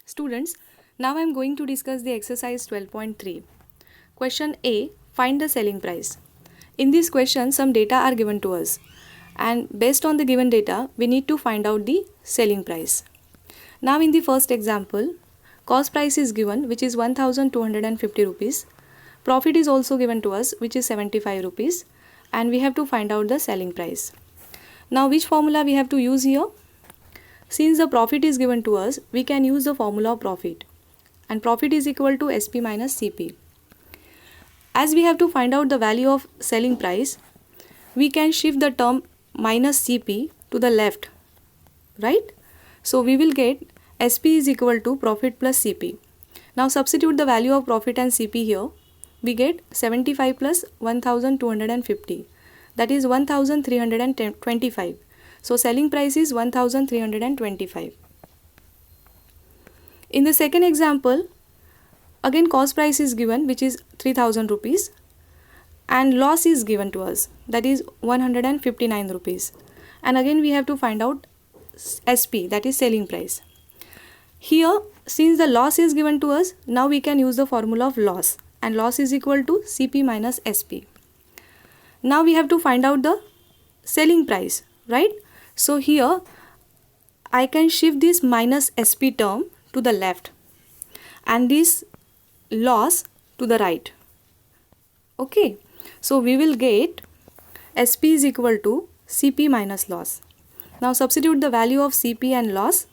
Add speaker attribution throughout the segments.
Speaker 1: Students, now I am going to discuss the exercise 12.3. Question A. Find the selling price. In this question, some data are given to us, and based on the given data, we need to find out the selling price. Now in the first example, cost price is given, which is 1250 rupees. Profit is also given to us, which is 75 rupees, and we have to find out the selling price. Now which formula we have to use here? Since the profit is given to us, we can use the formula of profit, and profit is equal to SP minus CP. As we have to find out the value of selling price, we can shift the term minus CP to the left, right? So we will get SP is equal to profit plus CP. Now substitute the value of profit and CP here. We get 75 plus 1250, that is 1325. So selling price is 1325. In the second example, again cost price is given, which is 3000 rupees, and loss is given to us, that is 159 rupees. And again we have to find out SP, that is selling price. Here, since the loss is given to us, now we can use the formula of loss, and loss is equal to CP minus SP. Now we have to find out the selling price, right? So here I can shift this minus SP term to the left and this loss to the right. Okay, so we will get SP is equal to CP minus loss. Now substitute the value of CP and loss.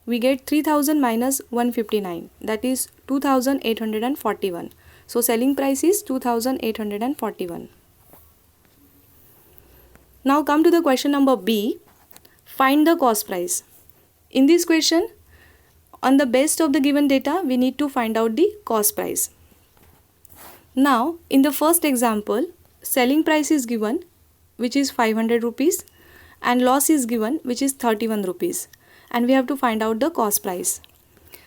Speaker 1: We get 3000 minus 159, that is 2841. So selling price is 2841. Now come to the question number B. Find the cost price. In this question, on the basis of the given data, we need to find out the cost price. Now, in the first example, selling price is given, which is 500 rupees, and loss is given, which is 31 rupees. And we have to find out the cost price.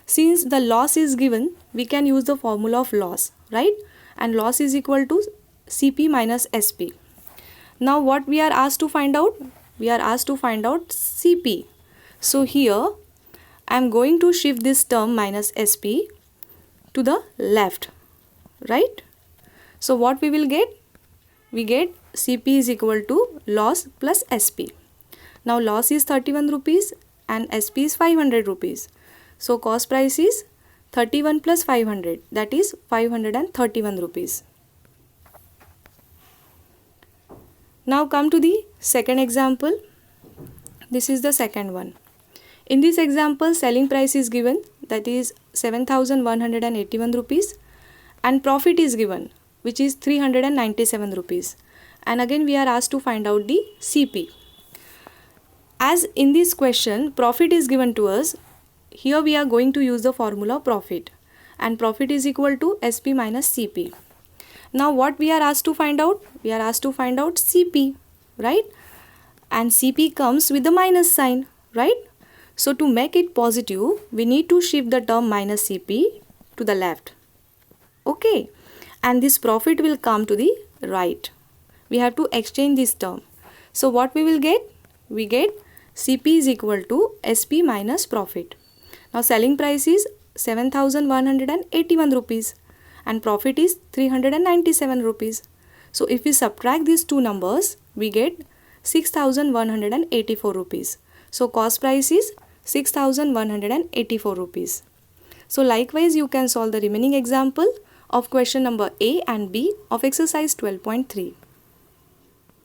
Speaker 1: Since the loss is given, we can use the formula of loss, right? And loss is equal to CP minus SP. Now what we are asked to find out? We are asked to find out CP. So here I am going to shift this term minus SP to the left, right? So what we will get? We get CP is equal to loss plus SP. Now loss is 31 rupees and SP is 500 rupees. So cost price is 31 plus 500, that is 531 rupees. Now come to the second example. This is the second one. In this example, selling price is given, that is 7181 rupees, and profit is given, which is 397 rupees. And again we are asked to find out the CP. As in this question profit is given to us, here we are going to use the formula profit, and profit is equal to SP minus CP. Now what we are asked to find out? We are asked to find out CP, right? And CP comes with the minus sign, right? So to make it positive, we need to shift the term minus CP to the left. Okay, and this profit will come to the right. We have to exchange this term. So what we will get? We get CP is equal to SP minus profit. Now selling price is 7181 rupees and profit is 397 rupees. So if we subtract these two numbers, we get 6184 rupees. So cost price is 6184 rupees. So likewise you can solve the remaining example of question number A and B of exercise 12.3.